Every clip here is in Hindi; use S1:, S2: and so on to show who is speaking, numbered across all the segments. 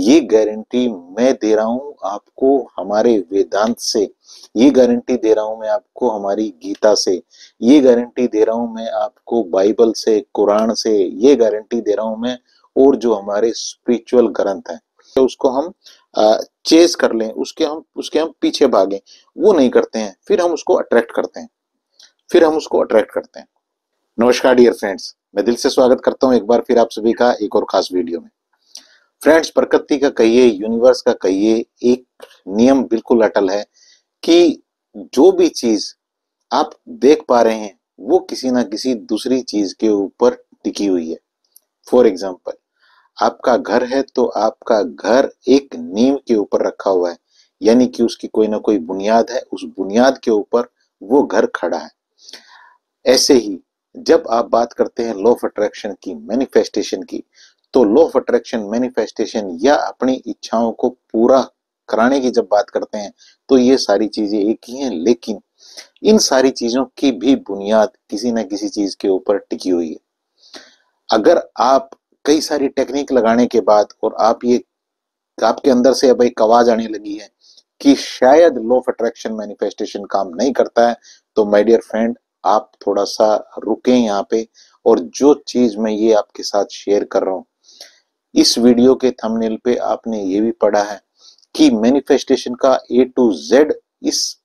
S1: ये गारंटी मैं दे रहा हूं आपको हमारे वेदांत से, ये गारंटी दे रहा हूं मैं आपको हमारी गीता से, ये गारंटी दे रहा हूं मैं आपको बाइबल से, कुरान से, ये गारंटी दे रहा हूं मैं। और जो हमारे स्पिरिचुअल ग्रंथ है तो उसको हम चेस कर लें, उसके हम पीछे भागें, वो नहीं करते हैं। फिर हम उसको अट्रैक्ट करते हैं, नमस्कार डियर फ्रेंड्स, मैं दिल से स्वागत करता हूं एक बार फिर आप सभी का एक और खास वीडियो में। फ्रेंड्स, प्रकृति का कहिए, यूनिवर्स का कहिए, एक नियम बिल्कुल अटल है कि जो भी चीज आप देख पा रहे हैं वो किसी ना किसी दूसरी चीज के ऊपर टिकी हुई है। फॉर एग्जाम्पल, आपका घर है तो आपका घर एक नींव के ऊपर रखा हुआ है, यानी कि उसकी कोई ना कोई बुनियाद है, उस बुनियाद के ऊपर वो घर खड़ा है। ऐसे ही जब आप बात करते हैं लॉ ऑफ अट्रैक्शन की, मैनिफेस्टेशन की, तो लॉ ऑफ अट्रैक्शन, मैनिफेस्टेशन या अपनी इच्छाओं को पूरा कराने की जब बात करते हैं तो ये सारी चीजें एक ही हैं, लेकिन इन सारी चीजों की भी बुनियाद किसी न किसी चीज के ऊपर टिकी हुई है। अगर आप कई सारी टेक्निक लगाने के बाद और आप ये आपके अंदर से अब एक आवाज आने लगी है कि शायद लॉ ऑफ अट्रैक्शन मैनिफेस्टेशन काम नहीं करता है, तो माय डियर फ्रेंड, आप थोड़ा सा रुकें यहाँ पे। और जो चीज मैं ये आपके साथ शेयर कर रहा हूं, इस वीडियो के थंबनेल पे आपने ये भी पढ़ा है कि मैनिफेस्टेशन का ए टू जेड इस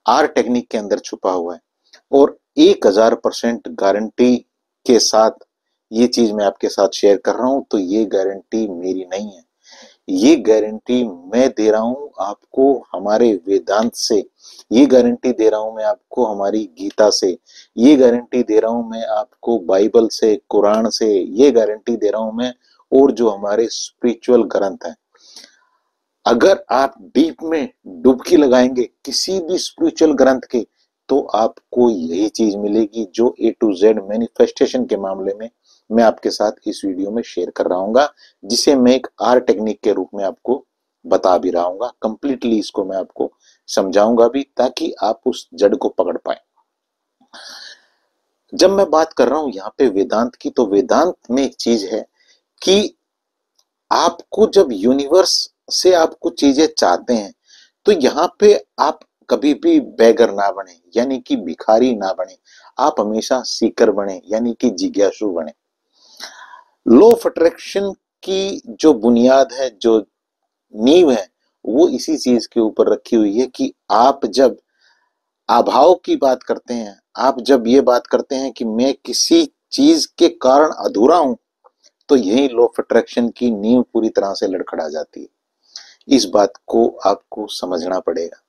S1: आर टेक्निक के अंदर छुपा हुआ है। और 1000% गारंटी के साथ ये चीज मैं आपके साथ शेयर कर रहा हूं। तो ये गारंटी मेरी नहीं है, ये गारंटी मैं दे रहा हूं आपको हमारे वेदांत से, ये गारंटी दे रहा हूं मैं आपको हमारी गीता से, ये गारंटी दे रहा हूं मैं आपको बाइबल से, कुरान से, ये गारंटी दे रहा हूं मैं। और जो हमारे स्पिरिचुअल ग्रंथ हैं, अगर आप डीप में डुबकी लगाएंगे किसी भी स्पिरिचुअल ग्रंथ के, तो आपको यही चीज मिलेगी जो ए टू जेड मैनिफेस्टेशन के मामले में मैं आपके साथ इस वीडियो में शेयर कर रहा हूँ, जिसे मैं एक आर टेक्निक के रूप में आपको बता भी रहा हूँ। कंप्लीटली इसको मैं आपको समझाऊंगा भी, ताकि आप उस जड़ को पकड़ पाए। जब मैं बात कर रहा हूं यहाँ पे वेदांत की, तो वेदांत में एक चीज है कि आपको जब यूनिवर्स से आप कुछ चीजें चाहते हैं, तो यहाँ पे आप कभी भी बेगर ना बने, यानी कि भिखारी ना बने। आप हमेशा सीकर बने, यानी कि जिज्ञासु बने। लॉ ऑफ अट्रैक्शन की जो बुनियाद है, जो नींव है, वो इसी चीज के ऊपर रखी हुई है कि आप जब अभाव की बात करते हैं, आप जब ये बात करते हैं कि मैं किसी चीज के कारण अधूरा हूं, तो यही लॉ ऑफ अट्रैक्शन की नींव पूरी तरह से लड़खड़ा जाती है। इस बात को आपको समझना पड़ेगा।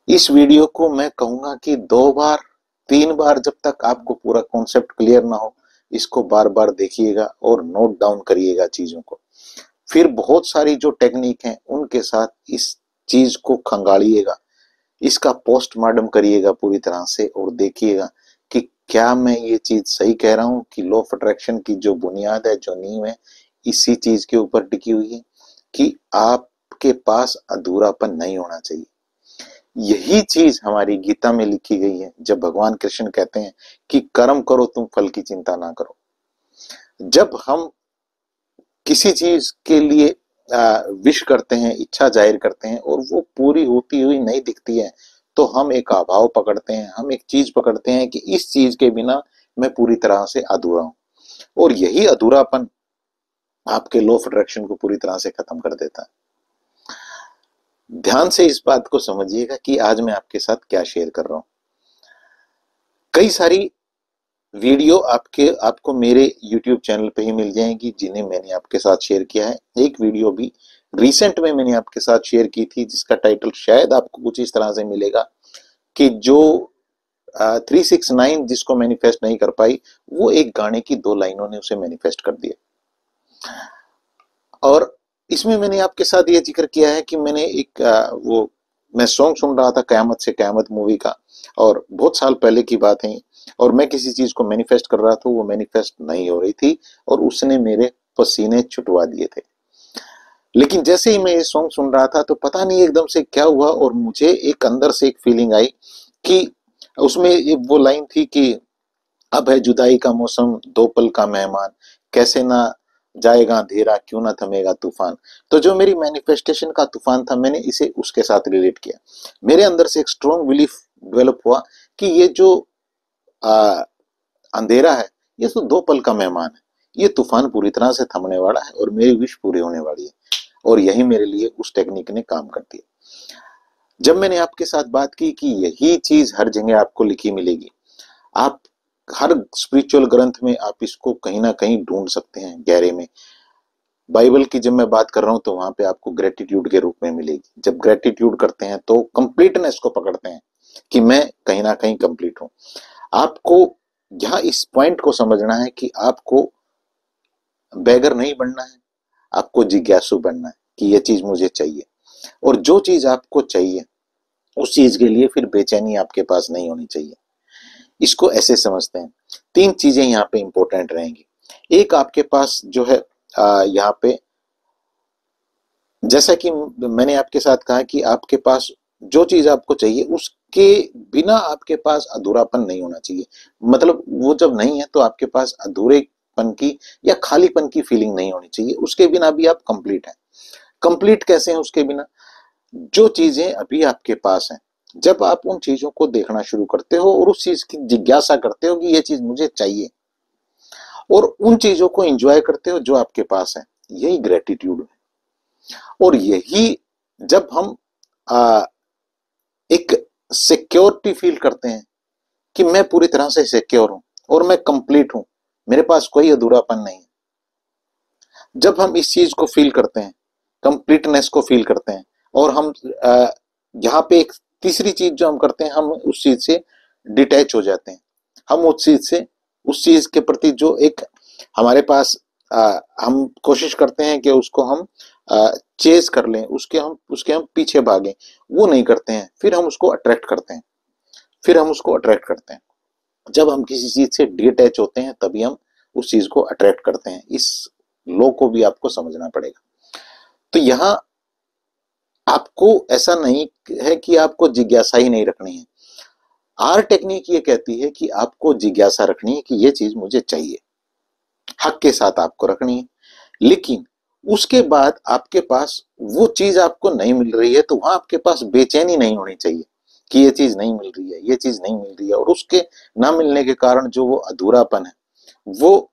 S1: इस वीडियो को मैं कहूंगा कि 2 बार 3 बार, जब तक आपको पूरा कॉन्सेप्ट क्लियर ना हो, इसको बार बार देखिएगा और नोट डाउन करिएगा चीजों को। फिर बहुत सारी जो टेक्निक है उनके साथ इस चीज को खंगालिएगा, इसका पोस्टमार्टम करिएगा पूरी तरह से, और देखिएगा कि क्या मैं ये चीज सही कह रहा हूं कि लॉ ऑफ अट्रैक्शन की जो बुनियाद है, जो नींव है, इसी चीज के ऊपर टिकी हुई है कि आपके पास अधूरापन नहीं होना चाहिए। यही चीज हमारी गीता में लिखी गई है, जब भगवान कृष्ण कहते हैं कि कर्म करो, तुम फल की चिंता ना करो। जब हम किसी चीज के लिए विश करते हैं, इच्छा जाहिर करते हैं, और वो पूरी होती हुई नहीं दिखती है, तो हम एक अभाव पकड़ते हैं, हम एक चीज पकड़ते हैं कि इस चीज के बिना मैं पूरी तरह से अधूरा हूं। और यही अधूरापन आपके लॉ ऑफ अट्रैक्शन को पूरी तरह से खत्म कर देता है। ध्यान से इस बात को समझिएगा कि आज मैं आपके साथ क्या शेयर कर रहा हूं। कई सारी वीडियो आपको मेरे YouTube चैनल पे ही मिल जाएंगी, जिन्हें मैंने आपके साथ शेयर किया है। एक वीडियो भी रिसेंट में मैंने आपके साथ शेयर की थी, जिसका टाइटल शायद आपको कुछ इस तरह से मिलेगा कि जो 369 जिसको मैनिफेस्ट नहीं कर पाई, वो एक गाने की 2 लाइनों ने उसे मैनिफेस्ट कर दिया। और इसमें मैंने आपके साथ ये जिक्र किया है कि मैंने मैं सॉन्ग सुन रहा था कयामत से कयामत मूवी का, और बहुत साल पहले की बात है, और मैं किसी चीज को मैनिफेस्ट कर रहा था, वो मैनिफेस्ट नहीं हो रही थी और उसने मेरे पसीने छुटवा दिए थे। लेकिन जैसे ही मैं ये सॉन्ग सुन रहा था, तो पता नहीं एकदम से क्या हुआ, और मुझे एक अंदर से एक फीलिंग आई कि उसमें वो लाइन थी कि अब है जुदाई का मौसम, 2 पल का मेहमान, कैसे ना जाएगा अंधेरा क्यों ना थमेगा तूफान। तो जो मेरी मैनिफेस्टेशन का तूफान था, मैंने इसे उसके साथ रिलेट किया। मेरे अंदर से एक स्ट्रॉन्ग बिलीफ डेवलप हुआ कि ये जो आ, अंधेरा है, ये तो 2 पल का मेहमान है, ये तूफान पूरी तरह से थमने वाला है और मेरी विश पूरी होने वाली है। और यही मेरे लिए उस टेक्निक ने काम कर दिया। जब मैंने आपके साथ बात की कि यही चीज हर जगह आपको लिखी मिलेगी, आप हर स्पिरिचुअल ग्रंथ में आप इसको कहीं ना कहीं ढूंढ सकते हैं गहरे में। बाइबल की जब मैं बात कर रहा हूं तो वहां पे आपको ग्रेटिट्यूड के रूप में मिलेगी। जब ग्रेटिट्यूड करते हैं तो कंप्लीटनेस को पकड़ते हैं कि मैं कहीं ना कहीं कंप्लीट हूं। आपको यहाँ इस पॉइंट को समझना है कि आपको बेगर नहीं बनना है, आपको जिज्ञासु बनना है कि यह चीज मुझे चाहिए। और जो चीज आपको चाहिए उस चीज के लिए फिर बेचैनी आपके पास नहीं होनी चाहिए। इसको ऐसे समझते हैं, 3 चीजें यहाँ पे इंपॉर्टेंट रहेंगी। एक, आपके पास जो है यहाँ पे, जैसा कि मैंने आपके साथ कहा कि आपके पास जो चीज आपको चाहिए उसके बिना आपके पास अधूरापन नहीं होना चाहिए। मतलब वो जब नहीं है तो आपके पास अधूरेपन की या खालीपन की फीलिंग नहीं होनी चाहिए। उसके बिना भी आप कंप्लीट हैं। कंप्लीट कैसे हैं उसके बिना? जो चीजें अभी आपके पास हैं, जब आप उन चीजों को देखना शुरू करते हो और उस चीज की जिज्ञासा करते हो कि ये चीज मुझे चाहिए, और उन चीजों को एंजॉय करते हो जो आपके पास है, यही ग्रेटिट्यूड है। और यही जब हम आ, एक सिक्योरिटी फील करते हैं कि मैं पूरी तरह से सिक्योर हूं और मैं कंप्लीट हूं, मेरे पास कोई अधूरापन नहीं है, जब हम इस चीज को फील करते हैं, कंप्लीटनेस को फील करते हैं, और हम यहाँ पे एक तीसरी चीज जो हम करते हैं, हम उस चीज से डिटैच हो जाते हैं। हम उस चीज से, उस चीज के प्रति जो एक हमारे पास हम कोशिश करते हैं कि उसको हम चेज कर लें, उसके हम पीछे भागें, वो नहीं करते हैं। फिर हम उसको अट्रैक्ट करते हैं, फिर हम उसको अट्रैक्ट करते हैं। जब हम किसी चीज से डिटैच होते हैं तभी हम उस चीज को अट्रैक्ट करते हैं। इस लॉ को भी आपको समझना पड़ेगा। तो यहाँ आपको ऐसा नहीं है कि आपको जिज्ञासा ही नहीं रखनी है। आर टेक्निक ये कहती है कि आपको जिज्ञासा रखनी है कि ये चीज मुझे चाहिए, हक के साथ आपको रखनी है। लेकिन उसके बाद आपके पास वो चीज आपको नहीं मिल रही है तो वहां आपके पास बेचैनी नहीं होनी चाहिए कि ये चीज नहीं मिल रही है, ये चीज नहीं मिल रही है। और उसके ना मिलने के कारण जो वो अधूरापन है, वो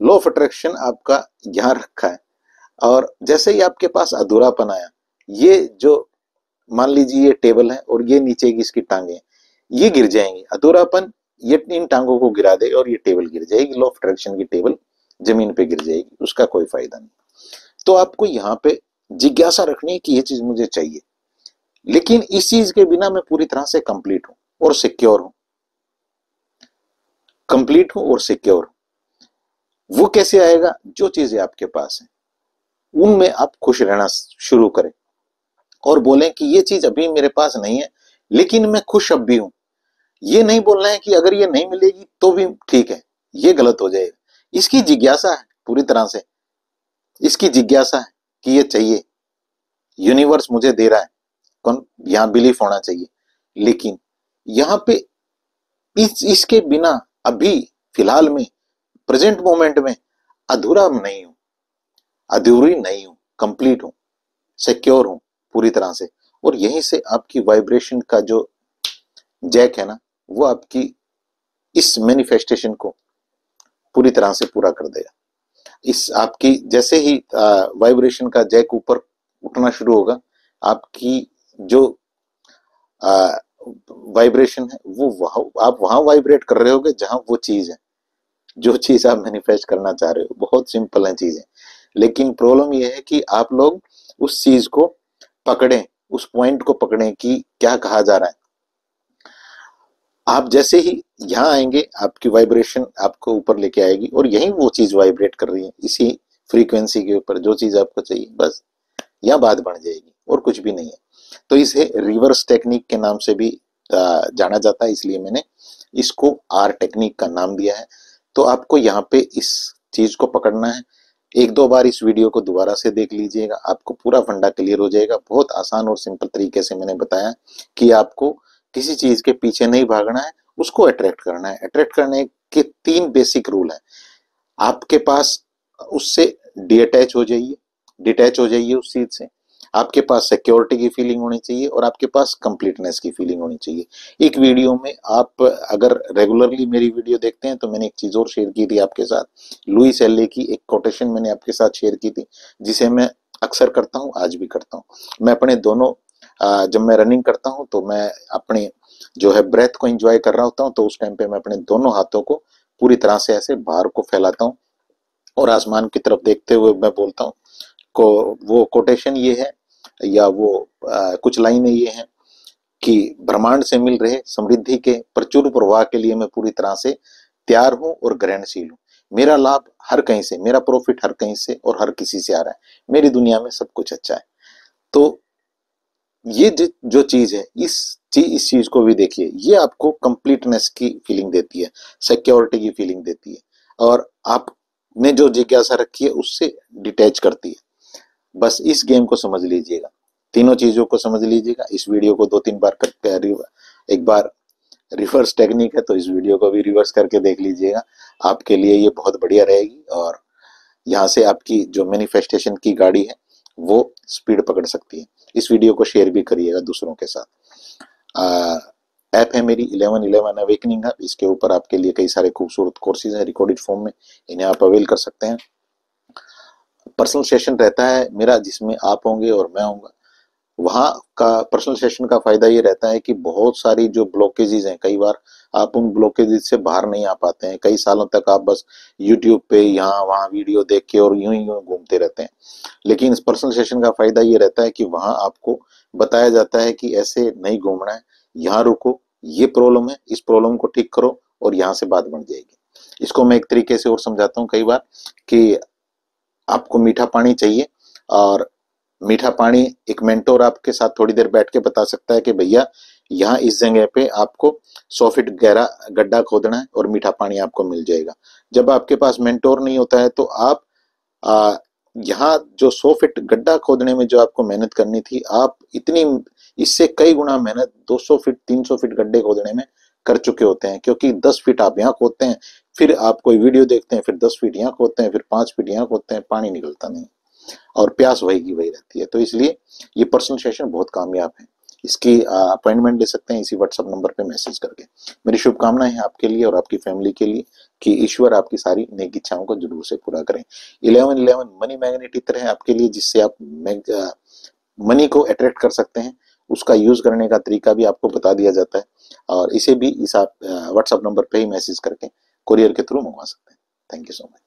S1: लॉ ऑफ अट्रैक्शन आपका यहाँ रखा है। और जैसे ही आपके पास अधूरापन आया, ये जो मान लीजिए ये टेबल है और ये नीचे की इसकी टांगे, ये गिर जाएंगी। अधूरापन ये इन टांगों को गिरा देगा और ये टेबल गिर जाएगी। लॉ ऑफ अट्रैक्शन की टेबल जमीन पे गिर जाएगी, उसका कोई फायदा नहीं। तो आपको यहाँ पे जिज्ञासा रखनी है कि ये चीज मुझे चाहिए, लेकिन इस चीज के बिना मैं पूरी तरह से कंप्लीट हूं और सिक्योर हूं। कंप्लीट हूं और सिक्योर हूं। वो कैसे आएगा? जो चीजें आपके पास है उनमें आप खुश रहना शुरू करें और बोलें कि ये चीज अभी मेरे पास नहीं है लेकिन मैं खुश अब भी हूं। ये नहीं बोलना है कि अगर ये नहीं मिलेगी तो भी ठीक है, ये गलत हो जाएगा। इसकी जिज्ञासा है पूरी तरह से, इसकी जिज्ञासा है कि ये चाहिए, यूनिवर्स मुझे दे रहा है, कौन यहां बिलीफ होना चाहिए। लेकिन यहां पे इसके बिना अभी फिलहाल में, प्रेजेंट मोमेंट में अधूरा नहीं हूं, अधूरी नहीं हूं, कंप्लीट हूं, सिक्योर हूं पूरी तरह से। और यहीं से आपकी वाइब्रेशन का जो जैक है ना, वो आपकी इस मैनिफेस्टेशन को पूरी तरह से पूरा कर देगा। इस आपकी जैसे ही वाइब्रेशन का जैक ऊपर उठना शुरू होगा, आपकी जो वाइब्रेशन है वो आप वहां वाइब्रेट कर रहे होगे जहां वो चीज है, जो चीज आप मैनिफेस्ट करना चाह रहे हो। बहुत सिंपल है चीजें, लेकिन प्रॉब्लम ये है कि आप लोग उस चीज को पकड़ें, उस पॉइंट को पकड़ें कि क्या कहा जा रहा है। आप जैसे ही यहाँ आएंगे, आपकी वाइब्रेशन आपको ऊपर लेके आएगी और यही वो चीज वाइब्रेट कर रही है, इसी फ्रीक्वेंसी के ऊपर जो चीज आपको चाहिए, बस यह बात बन जाएगी और कुछ भी नहीं है। तो इसे रिवर्स टेक्निक के नाम से भी जाना जाता है, इसलिए मैंने इसको आर टेक्निक का नाम दिया है। तो आपको यहाँ पे इस चीज को पकड़ना है। 1-2 बार इस वीडियो को दोबारा से देख लीजिएगा, आपको पूरा फंडा क्लियर हो जाएगा। बहुत आसान और सिंपल तरीके से मैंने बताया कि आपको किसी चीज के पीछे नहीं भागना है, उसको अट्रैक्ट करना है। अट्रैक्ट करने के 3 बेसिक रूल है। आपके पास उससे डिटैच हो जाइए उस चीज से। आपके पास सिक्योरिटी की फीलिंग होनी चाहिए और आपके पास कंप्लीटनेस की फीलिंग होनी चाहिए। एक वीडियो में आप अगर रेगुलरली मेरी वीडियो देखते हैं तो मैंने एक चीज और शेयर की थी आपके साथ, लुईस एल की एक कोटेशन मैंने आपके साथ शेयर की थी, जिसे मैं अक्सर करता हूँ, आज भी करता हूँ। मैं अपने दोनों जब मैं रनिंग करता हूँ तो मैं अपने जो है ब्रेथ को एंजॉय कर रहा होता हूँ, तो उस टाइम पे मैं अपने दोनों हाथों को पूरी तरह से ऐसे बाहर को फैलाता हूँ और आसमान की तरफ देखते हुए मैं बोलता हूँ को वो कोटेशन ये है या वो कुछ लाइनें ये हैं कि ब्रह्मांड से मिल रहे समृद्धि के प्रचुर प्रवाह के लिए मैं पूरी तरह से तैयार हूं और ग्रहणशील हूं। मेरा लाभ हर कहीं से, मेरा प्रॉफिट हर कहीं से और हर किसी से आ रहा है। मेरी दुनिया में सब कुछ अच्छा है। तो ये जो चीज है, इस चीज को भी देखिए, ये आपको कंप्लीटनेस की फीलिंग देती है, सिक्योरिटी की फीलिंग देती है और आपने जो जिज्ञासा रखी है उससे डिटैच करती है। बस इस गेम को समझ लीजिएगा, तीनों चीजों को समझ लीजिएगा। इस वीडियो को 2-3 बार करके, एक बार रिवर्स टेक्निक है तो इस वीडियो को भी रिवर्स करके देख लीजिएगा, आपके लिए ये बहुत बढ़िया रहेगी और यहाँ से आपकी जो मैनिफेस्टेशन की गाड़ी है वो स्पीड पकड़ सकती है। इस वीडियो को शेयर भी करिएगा दूसरों के साथ। ऐप है मेरी 1111 अवेकनिंग ऐप, इसके ऊपर आपके लिए कई सारे खूबसूरत कोर्सेज हैं रिकॉर्डेड फॉर्म में, इन्हें आप अवेल कर सकते हैं। पर्सनल सेशन रहता है मेरा जिसमें आप होंगे और मैं होऊंगा। वहाँ का पर्सनल सेशन का फायदा ये रहता है कि बहुत सारी जो ब्लॉकेजेस हैं, कई बार आप उन ब्लॉकेजेस से बाहर नहीं आ पाते हैं, कई सालों तक आप बस यूट्यूब पे यहाँ वहाँ वीडियो देख के और यूं ही यूं घूमते रहते हैं। लेकिन इस पर्सनल सेशन का फायदा ये रहता है कि वहाँ आपको बताया जाता है कि ऐसे नहीं घूमना है, यहाँ रुको, ये प्रॉब्लम है, इस प्रॉब्लम को ठीक करो और यहाँ से बात बन जाएगी। इसको मैं एक तरीके से और समझाता हूँ कई बार कि आपको मीठा पानी चाहिए और मीठा पानी एक मेंटोर आपके साथ थोड़ी देर बैठ के बता सकता है कि भैया यहाँ इस जगह पे आपको 100 फीट गहरा गड्ढा खोदना है और मीठा पानी आपको मिल जाएगा। जब आपके पास मेंटोर नहीं होता है तो आप यहाँ जो 100 फीट गड्ढा खोदने में जो आपको मेहनत करनी थी, आप इतनी इससे कई गुना मेहनत 200 फीट 300 फीट गड्ढे खोदने में कर चुके होते हैं, क्योंकि 10 फीट आप यहाँ खोदते हैं, फिर आप कोई वीडियो देखते हैं, फिर 10 फीट यहाँ खोदते हैं, फिर 5 फीट यहाँ खोदते हैं, पानी निकलता नहीं और प्यास वही की वही रहती है। तो इसलिए ये पर्सनल सेशन बहुत कामयाब है। इसकी अपॉइंटमेंट ले सकते हैं इसी व्हाट्सएप नंबर पे मैसेज करके। मेरी शुभकामनाएं हैं आपके लिए और आपकी फैमिली के लिए कि ईश्वर आपकी सारी नेक इच्छाओं को जरूर से पूरा करें। 1111 मनी मैग्नेट इत्र है आपके लिए, जिससे आप मनी को अट्रैक्ट कर सकते हैं। उसका यूज करने का तरीका भी आपको बता दिया जाता है और इसे भी इस आप व्हाट्सएप नंबर पे ही मैसेज करके कुरियर के थ्रू मंगवा सकते हैं। Thank you so much.